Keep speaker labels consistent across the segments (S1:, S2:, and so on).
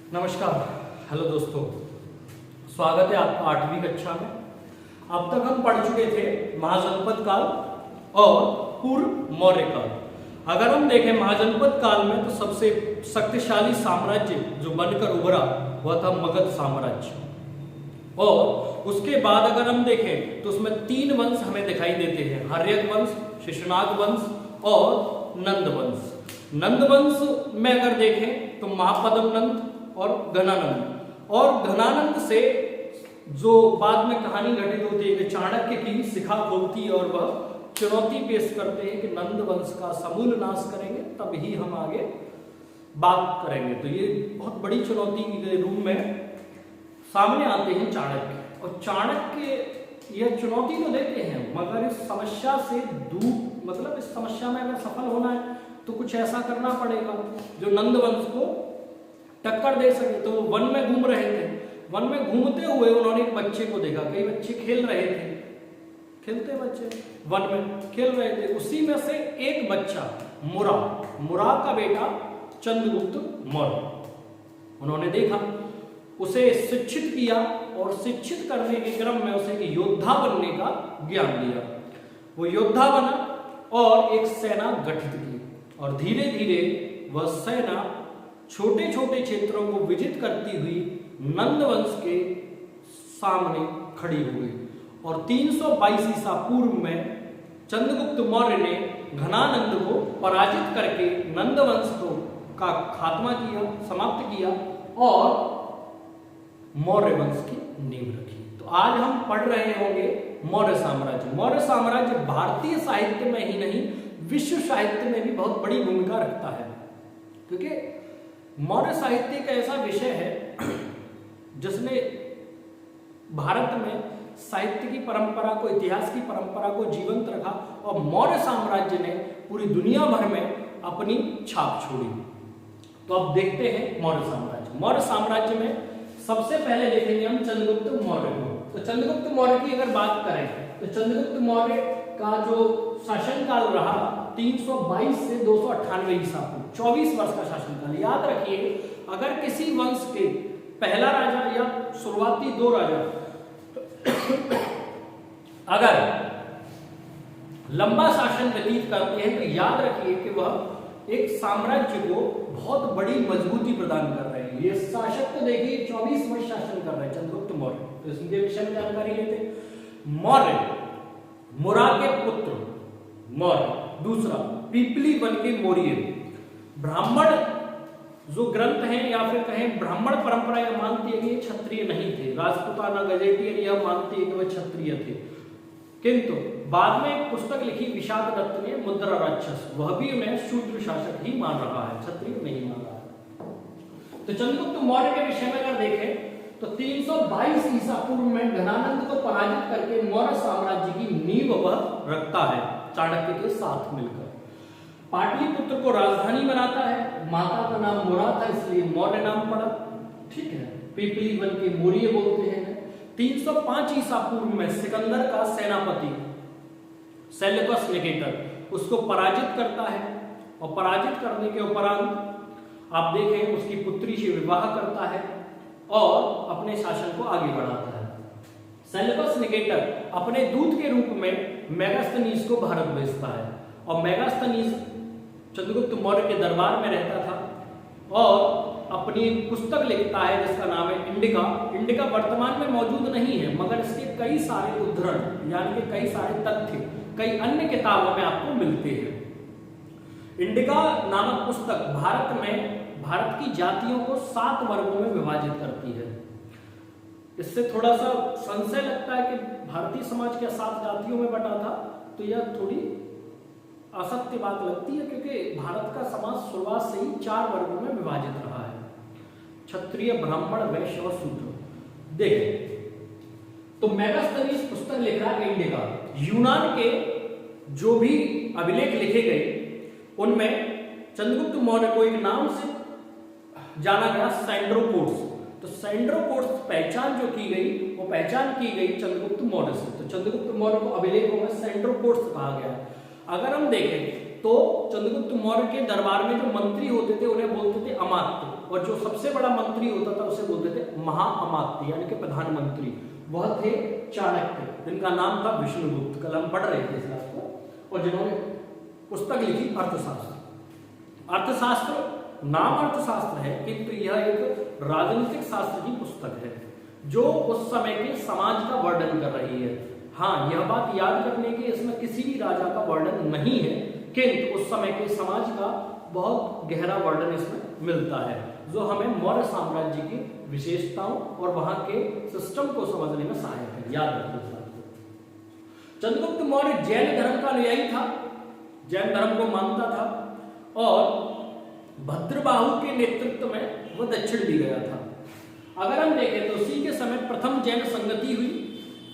S1: नमस्कार। हेलो दोस्तों, स्वागत है आपका 8वीं कक्षा में। अब तक हम पढ़ चुके थे महाजनपद काल और पूर्व मौर्य काल। अगर हम देखें महाजनपद काल में तो सबसे शक्तिशाली साम्राज्य जो बनकर उभरा वह था मगध साम्राज्य, और उसके बाद अगर हम देखें तो उसमें 3 वंश हमें दिखाई देते हैं, हर्यक वंश, शिशुनाग वंश और नंद वंश। नंद वंश में अगर देखें तो महापद्म नंद और घनानंद, और घनानंद से जो बाद में कहानी घटित होती है कि चाणक्य की शिखा खोलती है और वह चुनौती पेश करते हैं कि नंद वंश का समूल नाश करेंगे तब ही हम आगे बात करेंगे। तो ये बहुत बड़ी चुनौती के रूप में सामने आते हैं चाणक्य, और चाणक्य यह चुनौती तो देते हैं मगर इस समस्या से दूर, मतलब इस समस्या में अगर सफल होना है तो कुछ ऐसा करना पड़ेगा जो नंद वंश को टक्कर दे सके। तो वो वन में घूम रहे थे, वन में घूमते हुए उन्होंने एक बच्चे को देखा। कई बच्चे खेल रहे थे, खेलते बच्चे वन में खेल रहे थे, उसी में से एक बच्चा मुरा का बेटा चंद्रगुप्त मौर्य, उन्होंने देखा, उसे शिक्षित किया और शिक्षित करने के क्रम में उसे एक योद्धा बनने का ज्ञान दिया। वो योद्धा बना और एक सेना गठित की, और धीरे धीरे वह सेना छोटे छोटे क्षेत्रों को विजित करती हुई नंद वंश के सामने खड़ी हो गई। और 322 ईसा पूर्व में चंद्रगुप्त मौर्य ने घनानंद को पराजित करके नंद वंश का खात्मा किया, समाप्त किया और मौर्य वंश की नींव रखी। तो आज हम पढ़ रहे होंगे मौर्य साम्राज्य। मौर्य साम्राज्य भारतीय साहित्य में ही नहीं विश्व साहित्य में भी बहुत बड़ी भूमिका रखता है, क्योंकि मौर्य साहित्य एक ऐसा विषय है जिसने भारत में साहित्य की परंपरा को, इतिहास की परंपरा को जीवंत रखा, और मौर्य साम्राज्य ने पूरी दुनिया भर में अपनी छाप छोड़ी। तो अब देखते हैं मौर्य साम्राज्य। मौर्य साम्राज्य में सबसे पहले देखेंगे हम चंद्रगुप्त मौर्य को। तो चंद्रगुप्त मौर्य की अगर बात करें तो चंद्रगुप्त मौर्य का जो शासनकाल रहा 322 से 298 ईसा पूर्व, 24 वर्ष का शासनकाल। याद रखिए, अगर किसी वंश के पहला राजा या शुरुआती 2 राजा अगर लंबा शासन व्यतीत करते हैं तो याद रखिए कि वह एक साम्राज्य को बहुत बड़ी मजबूती प्रदान कर रहे हैं। ये शासक को देखिए 24 वर्ष शासन कर रहे हैं चंद्रगुप्त मौर्य। तो इसके विषय में जानकारी लेते। मौर्य, मुरा के पुत्र मौर्य। दूसरा, पीपली वन के मौर्य। ब्राह्मण जो ग्रंथ हैं या फिर कहें ब्राह्मण परंपरा यह मानती है कि ये क्षत्रिय नहीं थे। राजपूताना गजेटियन यह मानती है कि वह क्षत्रिय थे, किंतु बाद में एक पुस्तक लिखी विशाख दत्त ने, मुद्रा राक्षस, वह भी उन्हें शूद्र शासक ही मान रहा है, क्षत्रिय नहीं मान रहा है। तो चंद्रगुप्त मौर्य के विषय में अगर देखें तो 322 ईसा पूर्व में घनानंद को पराजित करके मौर्य साम्राज्य की नींव वह रखता है चाणक्य के साथ मिलकर। पाटलिपुत्र को राजधानी बनाता है। माता का नाम मुरा था इसलिए मौर्य नाम पड़ा, ठीक है। पीपली वन के मौर्य बोलते हैं। 305 ईसा पूर्व में सिकंदर का सेनापति सेल्यूकस निकेटर उसको पराजित करता है, और पराजित करने के उपरांत आप देखें उसकी पुत्री से विवाह करता है और अपने शासन को आगे बढ़ाता है। सेल्यूकस निकेटर अपने दूत के रूप में मेगास्थनीज को भारत भेजता है, और मेगास्थनीज चंद्रगुप्त मौर्य के दरबार में रहता था और अपनी पुस्तक लिखता है जिसका नाम है इंडिका। इंडिका वर्तमान में मौजूद नहीं है, मगर इसके कई सारे उद्धरण यानी कि कई सारे तथ्य कई अन्य किताबों में आपको मिलते हैं। इंडिका नामक पुस्तक भारत की जातियों को 7 वर्गों में विभाजित करती है। इससे थोड़ा सा संशय लगता है कि भारतीय समाज क्या 7 जातियों में बटा था, तो यह थोड़ी असत्य बात लगती है, क्योंकि भारत का समाज शुरुआत से ही 4 वर्गों में विभाजित रहा है, क्षत्रिय, ब्राह्मण, वैश्य और शूद्र। देखें तो मेगास्थनीज पुस्तक लिख रहा है इंडिका। यूनान के जो भी अभिलेख लिखे गए उनमें चंद्रगुप्त मौर्य को एक नाम से जाना गया, सैंड्रोपोड्स। तो सैंड्रोपोड्स पहचान जो की गई वो पहचान की गई चंद्रगुप्त मौर्य से। तो चंद्रगुप्त मौर्य को अभिलेखों में सैंड्रोपोड्स कहा गया है। अगर हम देखें तो चंद्रगुप्त मौर्य के दरबार में जो मंत्री होते थे उन्हें बोलते थे अमात्य। और जो सबसे बड़ा मंत्री होता था उसे बोलते थे महाअमात्य यानी कि प्रधानमंत्री, वह थे चाणक्य, जिनका नाम था विष्णुगुप्त। कल हम पढ़ रहे थे इस बात को, और जिन्होंने पुस्तक लिखी अर्थशास्त्र। अर्थशास्त्र नाम अर्थशास्त्र है किंतु यह एक राजनीतिक शास्त्र की पुस्तक है जो उस समय के समाज का वर्णन कर रही है। हाँ, यह बात याद करने की, इसमें किसी भी राजा का वर्णन नहीं है, किंतु उस समय के समाज का बहुत गहरा वर्णन इसमें मिलता है जो हमें मौर्य साम्राज्य की विशेषताओं और वहां के सिस्टम को समझने में सहायक है। याद रखिए इस बात को। चंद्रगुप्त मौर्य जैन धर्म का अनुयायी था, जैन धर्म को मानता था और भद्रबाहु के नेतृत्व में वह दक्षिण भी गया था। अगर हम देखें तो उसी के समय प्रथम जैन संगति हुई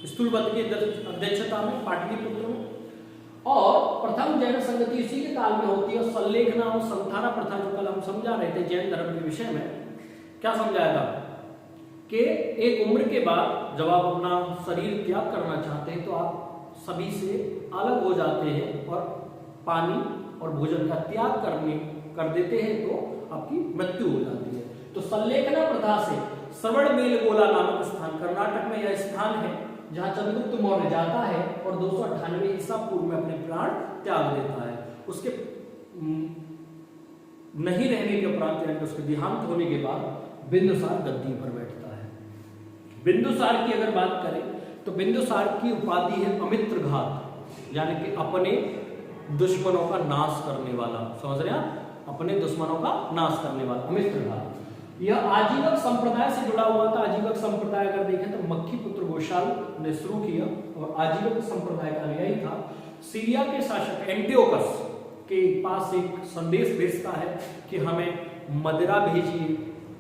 S1: स्थूलबद्ध की अध्यक्षता में पाटलिपुत्र में, और प्रथम जैन संगति इसी के काल में होती है। संलेखना और संथाना प्रथा जो कल हम समझा रहे थे जैन धर्म के विषय में, क्या समझाया था कि एक उम्र के बाद जब आप अपना शरीर त्याग करना चाहते हैं तो आप सभी से अलग हो जाते हैं और पानी और भोजन का त्याग कर देते हैं तो आपकी मृत्यु हो जाती है। तो संलेखना प्रथा से श्रवणबेलगोला नामक स्थान, कर्नाटक में यह स्थान है जहां चंद्रगुप्त मौर्य जाता है और 298 ईसा पूर्व में अपने प्राण त्याग देता है। उसके नहीं रहने के उपरांत यानी उसके देहांत होने के बाद बिंदुसार गद्दी पर बैठता है। बिंदुसार की अगर बात करें तो बिंदुसार की उपाधि है अमित्रघात, यानी कि अपने दुश्मनों का नाश करने वाला। समझ रहे हैं, अपने दुश्मनों का नाश करने वाला अमित्रघात। यह आजीवक संप्रदाय से जुड़ा हुआ था। आजीवक संप्रदाय अगर देखें तो मक्खी पुत्र घोषाल ने शुरू किया और आजीवक संप्रदाय का अनुयायी था। सीरिया के शासक एंटियोकस के पास एक संदेश भेजता है कि हमें मदिरा भेजिए,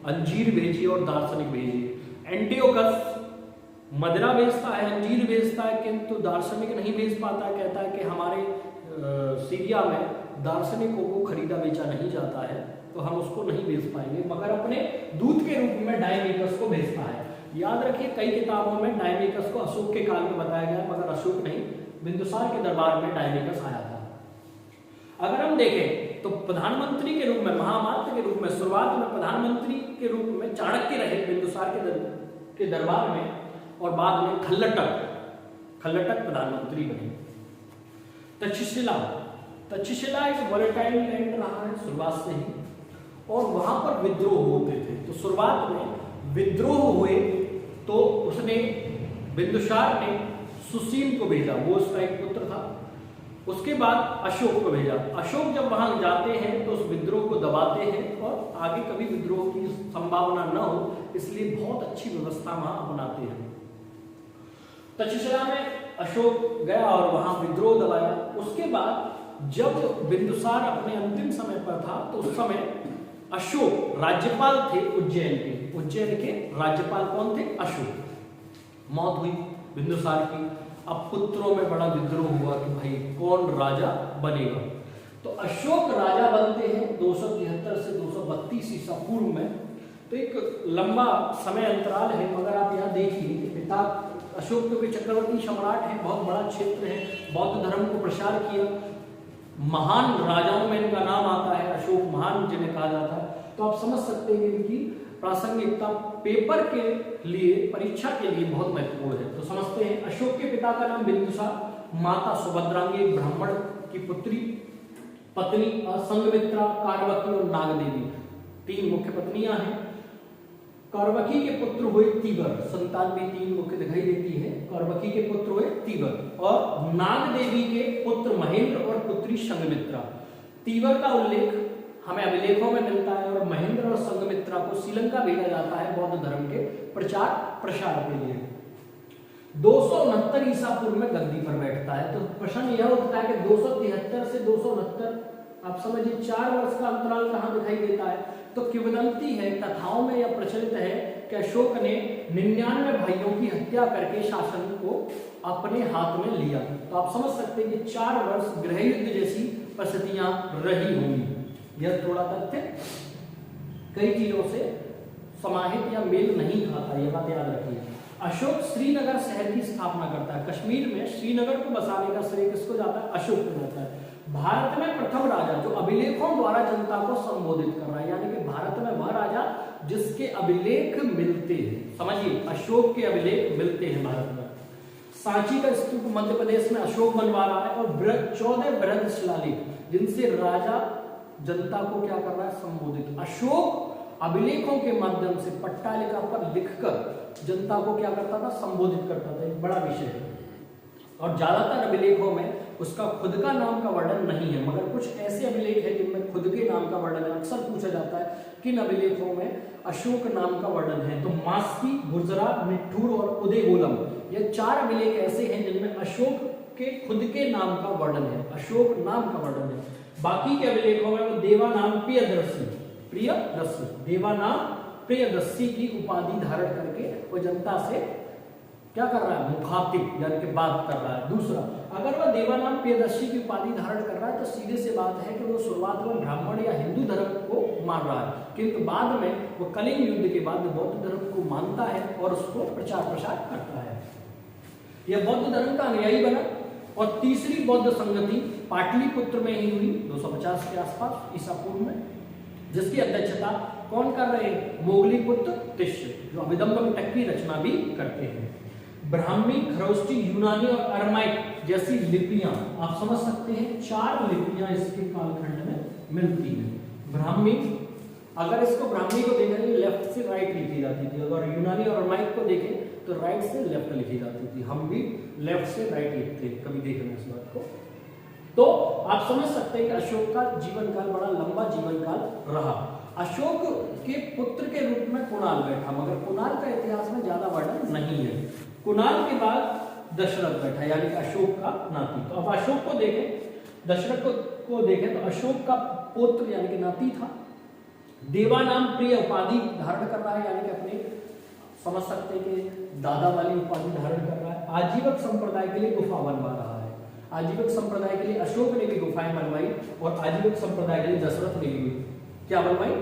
S1: अंजीर भेजिए और दार्शनिक भेजिए। एंटियोकस मदिरा भेजता है, अंजीर भेजता है, किंतु दार्शनिक नहीं भेज पाता। कहता है कि हमारे सीरिया में दार्शनिकों को खरीदा बेचा नहीं जाता है तो हम उसको नहीं भेज पाएंगे, मगर अपने दूत के रूप में डायमेकस को भेजता है। याद रखिए कई किताबों में डायमेकस को अशोक के काल में बताया गया, मगर अशोक नहीं, बिंदुसार के दरबार में डायमेकस आया था। अगर हम देखें तो प्रधानमंत्री के रूप में, महामात्य के रूप में, शुरुआत में प्रधानमंत्री के रूप में चाणक्य रहे बिंदुसार के दरबार में, और बाद में खल्लटक प्रधानमंत्री बने। तक्षशिला एक वॉलेटाइल लैंड रहा है शुरुआत से ही, और वहां पर विद्रोह होते थे। तो शुरुआत में विद्रोह हुए तो उसने, बिंदुसार ने सुशील को भेजा, वो उसका एक पुत्र था। उसके बाद अशोक को भेजा। अशोक जब वहां जाते हैं तो उस विद्रोह को दबाते हैं और आगे कभी विद्रोह की संभावना न हो इसलिए बहुत अच्छी व्यवस्था वहां अपनाते हैं। तक्षशिला में अशोक गया और वहां विद्रोह दबाया। उसके बाद जब बिंदुसार अपने अंतिम समय पर था तो उस समय अशोक राज्यपाल थे उज्जैन के। उज्जैन के राज्यपाल कौन थे? अशोक। मौत हुई बिंदुसार की। अब पुत्रों में बड़ा विद्रोह हुआ कि भाई कौन राजा बनेगा। तो अशोक राजा बनते हैं 273 से 232 ईसा पूर्व में। तो एक लंबा समय अंतराल है, मगर आप यहाँ देखिए कि पिता अशोक क्योंकि चक्रवर्ती सम्राट है, बहुत बड़ा क्षेत्र है, बौद्ध धर्म को प्रसार किया, महान राजाओं में इनका नाम आता है, अशोक महान जिन्हें कहा जाता है। तो आप समझ सकते हैं इनकी प्रासंगिकता पेपर के लिए, परीक्षा के लिए बहुत महत्वपूर्ण है। तो समझते हैं, अशोक के पिता का नाम बिंदुसार, माता सुभद्रांगी एक ब्राह्मण की पुत्री, पत्नी संघमित्रा, कारवकी और नागदेवी, 3 मुख्य पत्नियां हैं। कारवकी के पुत्र हुए तीवर, संतान भी 3 मुख्य दिखाई देती है। कारवकी के पुत्र हुए तीवर और नागदेवी के पुत्र महेंद्र और पुत्री संघमित्रा। तीवर का उल्लेख हमें अभिलेखों में मिलता है और महेंद्र और संघमित्रा को श्रीलंका भेजा जाता है बौद्ध धर्म के प्रचार प्रसार के लिए। 269 ईसा पूर्व में गद्दी पर बैठता है। तो प्रश्न यह उठता है कि 273 से 269, आप समझिए 4 वर्ष का अंतराल कहां दिखाई देता है। तो किंवदंती है, कथाओं में यह प्रचलित है कि अशोक ने 99 भाइयों की हत्या करके शासन को अपने हाथ में लिया। तो आप समझ सकते हैं कि 4 वर्ष गृह युद्ध जैसी परिस्थितियां रही होंगी। यह थोड़ा तथ्य कई चीजों से समाहित या मेल नहीं खाता, यह बात याद रखिए। अशोक श्रीनगर शहर की स्थापना करता है। कश्मीर में श्रीनगर को बसाने का श्रेय किसको जाता है? अशोक को जाता है। भारत में प्रथम राजा जो अभिलेखों द्वारा जनता को संबोधित कर रहा है, यानी कि भारत में वह राजा जिसके अभिलेख मिलते हैं, समझिए अशोक के अभिलेख मिलते हैं भारत में। सांची का स्तूप मध्य प्रदेश में अशोक बनवा रहा है, और 14 बृहद शिलालेख जिनसे राजा जनता को क्या कर रहा है, संबोधित। अशोक अभिलेखों के माध्यम से पट्टालिका पर लिखकर जनता को क्या करता था, संबोधित करता था। एक बड़ा विषय है, और ज्यादातर अभिलेखों में उसका खुद का नाम का वर्णन नहीं है, मगर कुछ ऐसे अभिलेख हैं जिनमें खुद के नाम का वर्णन है। अक्सर पूछा जाता है किन अभिलेखों में अशोक नाम का वर्णन है, तो मास्की, गुर्जरा, निठूर और उदयगोलम, ये 4 अभिलेख ऐसे हैं जिनमें अशोक के खुद के नाम का वर्णन है, अशोक नाम का वर्णन है। बाकी के अभिलेखों में वो देवानाम प्रियदर्शी, देवानाम प्रियदर्शी की उपाधि धारण करके वो जनता से क्या कर रहा है, मुखातिब यानी कि बात कर रहा है। दूसरा, अगर वह देवानाम प्रियदर्शी की उपाधि धारण कर रहा है तो सीधे से बात है कि वो शुरुआत में ब्राह्मण या हिंदू धर्म को मान रहा है, किंतु बाद में वो कलिंग युद्ध के बाद बौद्ध धर्म को मानता है और उसको प्रचार प्रसार करता है। यह बौद्ध धर्म का अनुयायी बना, और तीसरी बौद्ध संगति पाटलिपुत्र में ही हुई 250 के आसपास ईसा पूर्व में, जिसकी अध्यक्षता कौन कर रहे हैं, मोगली पुत्र तिष्य, जो अभिधम्मटक की रचना भी करते हैं। ब्राह्मी, खरोष्टी, यूनानी और अरमाइक जैसी लिपियां आप समझ सकते हैं, 4 लिपियां इसके कालखंड में मिलती हैं। ब्राह्मी, अगर इसको ब्राह्मी को देखें लेफ्ट से राइट लिखी जाती थी, अगर यूनानी और अरमाइक को देखें तो राइट से लेफ्ट लिखी जाती थी। हम भी लेफ्ट से राइट लिखते हैं, कभी देखें इस बात को। तो आप समझ सकते हैं कि अशोक का जीवन काल बड़ा लंबा जीवन काल रहा। अशोक के पुत्र के रूप में कुणाल बैठा, मगर कुणाल का इतिहास में ज्यादा वर्णन नहीं है। कुणाल के बाद दशरथ बैठा, यानी कि अशोक का नाती। तो अब अशोक को देखें, दशरथ को देखें तो अशोक का पुत्र यानी कि नाती था। देवानाम प्रिय उपाधि धारण कर रहा है, यानी कि अपने समझ सकते हैं कि दादा वाली उपाधि धारण कर रहा है। आजीवक संप्रदाय के लिए गुफा बनवा रहा है। आजीवक संप्रदाय के लिए अशोक ने भी गुफाएं बनवाई, और आजीवक संप्रदाय के लिए दशरथ ने भी क्या बनवाई,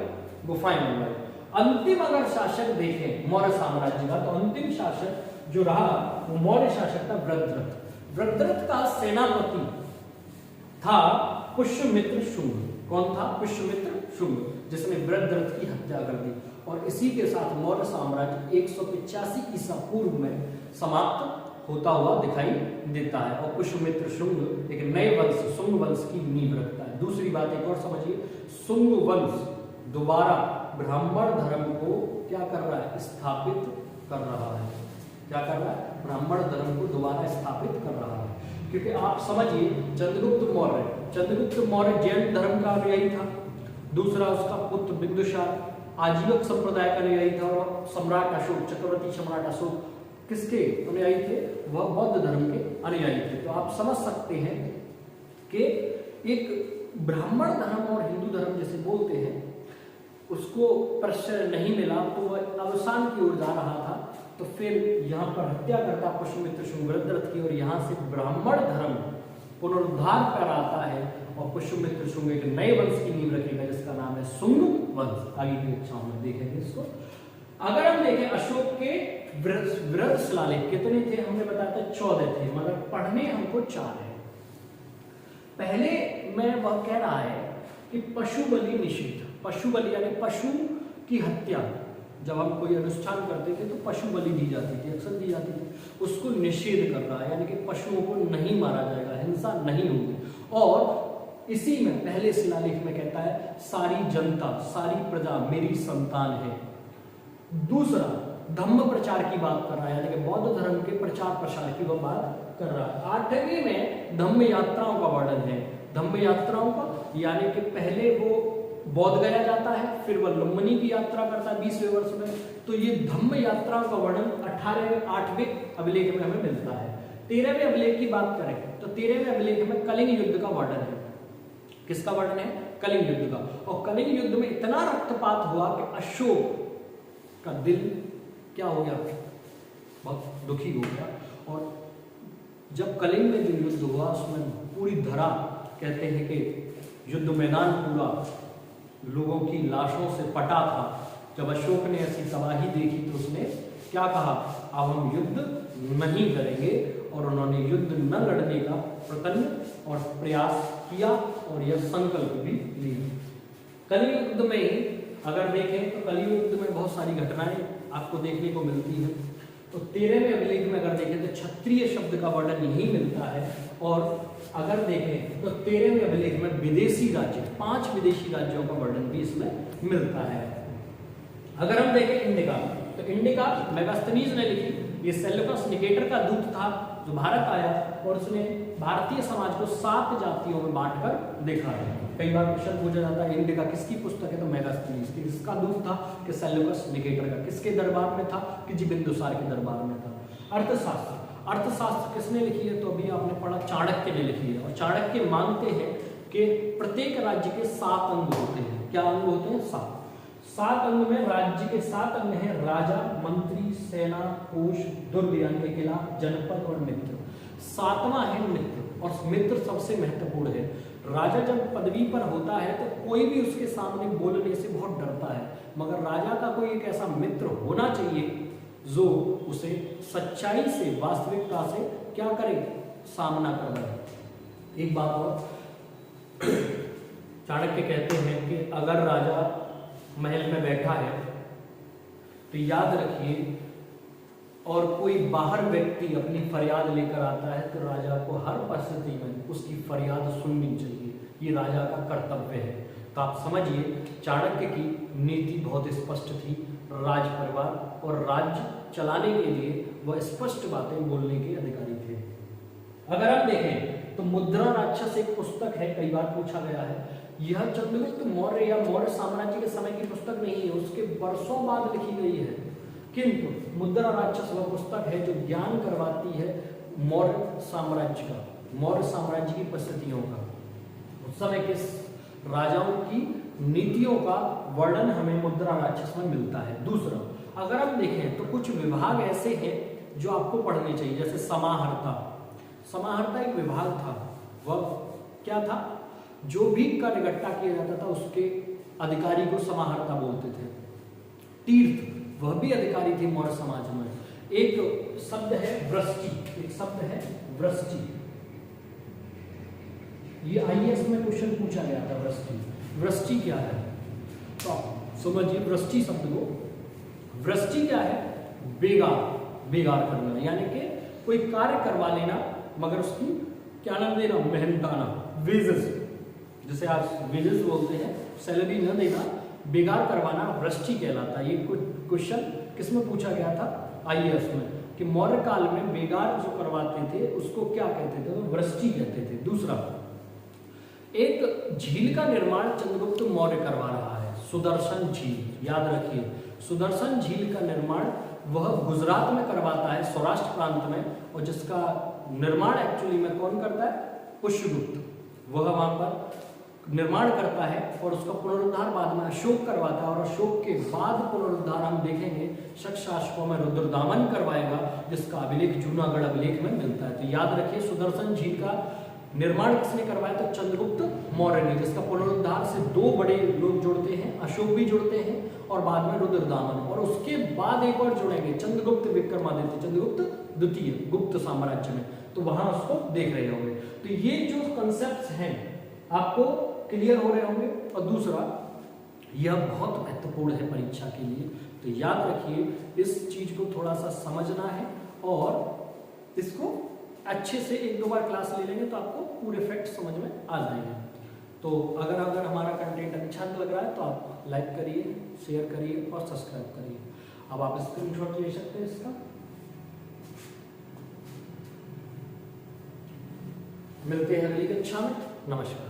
S1: गुफाएं बनवाई। अंतिम अगर शासक देखें मौर्य साम्राज्य का, तो अंतिम शासक जो रहा वो मौर्य शासक था वृत्रथ। वृत्रथ का सेनापति था पुष्यमित्र शुंग। कौन था, पुष्यमित्र शुंग, जिसने वृत्रथ की हत्या कर दी। और इसी के साथ मौर्य साम्राज्य 185 ईसा पूर्व में समाप्त होता हुआ दिखाई देता है, और पुष्यमित्र शुंग एक नए वंश शुंग वंश की नींव रखता है। दूसरी बात एक और समझिए, शुंग वंश दोबारा ब्राह्मण धर्म को क्या कर रहा है, स्थापित कर रहा है। क्या कर रहा है, ब्राह्मण धर्म को दोबारा स्थापित कर रहा है। क्योंकि आप समझिए चंद्रगुप्त मौर्य जैन धर्म का अनुयायी था। दूसरा, उसका पुत्र बिंदुसार आजीवक संप्रदाय का अनुयायी था, और सम्राट अशोक, चक्रवर्ती सम्राट अशोक किसके अनुयायी थे, वह बौद्ध धर्म के अनुयायी थे। तो आप समझ सकते हैं कि एक ब्राह्मण धर्म और हिंदू धर्म जैसे बोलते हैं, उसको प्रश्रय नहीं मिला तो वह अवसान की ओर जा रहा था। तो फिर यहाँ पर हत्या करता पुष्यमित्र शुंग वृत्रथ की, और यहाँ से ब्राह्मण धर्म पुनरुद्धार कर आता है, और पुष्यमित्र शुंग एक नए वंश की नींव रखेगा जिसका नाम है शुंग वंश। आगे की कक्षाओं में देखेंगे इसको। अगर हम देखें अशोक के बृहद शिलालेख कितने थे, हमने बताया था 14 थे, मगर पढ़ने हमको 4 है। पहले में वह कह रहा है कि पशु बलि निषिद्ध, पशु बलि यानी पशु की हत्या, जब हम कोई अनुष्ठान करते थे तो पशु बलि दी जाती थी, अक्सर दी जाती थी, उसको निषेध कर रहा है, यानी कि पशुओं को नहीं मारा जाएगा, हिंसा नहीं होगी। और इसी में पहले शिलालेख में कहता है सारी जनता, सारी प्रजा मेरी संतान है। दूसरा, धम्म प्रचार की बात कर रहा है, यानी कि बौद्ध धर्म के प्रचार प्रसार की वह बात कर रहा है। 8वीं में धम्म यात्राओं का वर्णन है। धम्म यात्राओं का यानी कि पहले वो बौद्ध गया जाता है, फिर वह लुम्बिनी की यात्रा करता है 20वें वर्ष में। तो ये धम्म यात्राओं का वर्णन 8वें अभिलेख में हमें मिलता है। 13वें अभिलेख की बात करें तो 13वें अभिलेख में कलिंग युद्ध का वर्णन है। किसका वर्णन है, कलिंग युद्ध का। और कलिंग युद्ध में इतना रक्तपात हुआ कि अशोक का दिल क्या हो गया, बहुत दुखी हो गया। और जब कलिंग में जो युद्ध हुआ उसमें पूरी धरा, कहते हैं कि युद्ध मैदान पूरा लोगों की लाशों से पटा था। जब अशोक ने ऐसी तबाही देखी तो उसने क्या कहा, अब हम युद्ध नहीं करेंगे, और उन्होंने युद्ध न लड़ने का प्रयत्न और प्रयास किया, और यह संकल्प भी लिया। कलिंग युद्ध में अगर देखें तो कलियुग युद्ध में बहुत सारी घटनाएं आपको देखने को मिलती हैं। तो 13वें अभिलेख में अगर देखें तो क्षत्रिय शब्द का वर्णन यही मिलता है। और अगर देखें तो 13वें अभिलेख में विदेशी राज्य, 5 विदेशी राज्यों का वर्णन भी इसमें मिलता है। अगर हम देखें इंडिका, तो इंडिका मेगास्थनीज ने लिखी। ये सेल्यूकस निकेटर का दूत था जो भारत आया और उसने भारतीय समाज को 7 जातियों में बांटकर देखा है। कई बार क्वेश्चन पूछा जाता है इंडिका किसकी पुस्तक है, तो मेगास्थनीज की। किसका दूत था कि सेल्यूकस निकेटर का। किसके दरबार में था कि जी बिंदुसार के दरबार में था। अर्थशास्त्र, अर्थशास्त्र किसने लिखी है, तो अभी आपने पढ़ा चाणक्य ने लिखी है। और चाणक्य मानते हैं कि प्रत्येक राज्य के 7 अंग होते हैं। क्या अंग होते हैं? 7 अंग में राज्य के 7 अंग हैं राजा, मंत्री, सेना, कोष, दुर्ग यानी किला, जनपद और मित्र। 7वां है मित्र, और मित्र सबसे महत्वपूर्ण है। राजा जब पदवी पर होता है तो कोई भी उसके सामने बोलने से बहुत डरता है, मगर राजा का कोई एक ऐसा मित्र होना चाहिए जो उसे सच्चाई से, वास्तविकता से क्या करे, सामना करे। एक बात और, चाणक्य कहते हैं कि अगर राजा महल में बैठा है तो याद रखिए, और कोई बाहर व्यक्ति अपनी फरियाद लेकर आता है तो राजा को हर परिस्थिति में उसकी फरियाद सुननी चाहिए। ये राजा का कर्तव्य है। तो आप समझिए चाणक्य की नीति बहुत स्पष्ट थी। राज परिवार और राज्य चलाने के लिए वह स्पष्ट बातें बोलने के अधिकारी थे। अगर हम देखें तो मुद्रा राक्षस एक पुस्तक है, कई बार पूछा गया है। यह चंद्रगुप्त मौर्य या मौर्य साम्राज्य के समय की पुस्तक नहीं है, उसके वर्षों बाद लिखी गई है। किंतु मुद्रा राक्षस वह पुस्तक है जो ज्ञान करवाती है मौर्य साम्राज्य का, मौर्य साम्राज्य की परिस्थितियों का, उस समय के राजाओं की नीतियों का वर्णन हमें मुद्रा राक्षस में मिलता है। दूसरा, अगर हम देखें तो कुछ विभाग ऐसे हैं जो आपको पढ़ने चाहिए, जैसे समाहर्ता। समाहर्ता एक विभाग था। वह क्या था? जो भी कर इकट्ठा किया जाता था उसके अधिकारी को समाहर्ता बोलते थे। तीर्थ, वह भी अधिकारी थे मौर्य समाज में। एक शब्द है वृष्टि, एक शब्द है वृष्टि। ये IAS में क्वेश्चन पूछा गया था। वृष्टि क्या है, तो समझिए वृष्टि शब्द को। वृष्टि क्या है? बेगार करना, यानी कि कोई कार्य करवा लेना मगर उसकी क्या नाम देना, मेहनताना, वेजेस, जिसे आप वेजेस बोलते हैं, सैलरी न देना, बेगार करवाना वृष्टि कहलाता है। ये क्वेश्चन किसमें पूछा गया था? IAS में, कि मौर्य काल में बेगार जो करवाते थे उसको क्या कहते थे? तो वृष्टि कहते थे। दूसरा, एक झील का निर्माण चंद्रगुप्त मौर्य करवा रहा है, सुदर्शन झील। याद रखिए, सुदर्शन झील का निर्माण वह गुजरात में करवाता है, सौराष्ट्र प्रांत में, और जिसका निर्माण एक्चुअली में कौन करता है? पुष्यगुप्त। वह वहां पर निर्माण करता है और उसका पुनरुद्धार बाद में अशोक करवाता है। और अशोक के बाद पुनरुद्धार हम देखेंगे शक शासकों में रुद्रदामन करवाएगा, जिसका अभिलेख जूनागढ़ अभिलेख में मिलता है। तो याद रखिए, सुदर्शन झील का निर्माण किसने करवाया? तो चंद्रगुप्त मौर्य ने, जिसका पुनरुद्धार से 2 बड़े लोग जुड़ते हैं, अशोक भी जुड़ते हैं और बाद में रुद्रदामन, और उसके बाद एक और जुड़ेंगे चंद्रगुप्त विक्रमादित्य, चंद्रगुप्त द्वितीय, गुप्त साम्राज्य में। तो वहां उसको देख रहे होंगे। तो ये जो कंसेप्ट हैं आपको क्लियर हो रहे होंगे। और दूसरा, यह बहुत महत्वपूर्ण है परीक्षा के लिए, तो याद रखिए इस चीज को थोड़ा सा समझना है और इसको अच्छे से 1-2 बार क्लास ले लेंगे तो आपको पूरे फैक्ट समझ में आ जाएंगे। तो अगर हमारा कंटेंट अच्छा लग रहा है तो आप लाइक करिए, शेयर करिए और सब्सक्राइब करिए। अब आप स्क्रीनशॉट ले सकते हैं इसका। मिलते हैं अगली कक्षा में। नमस्कार।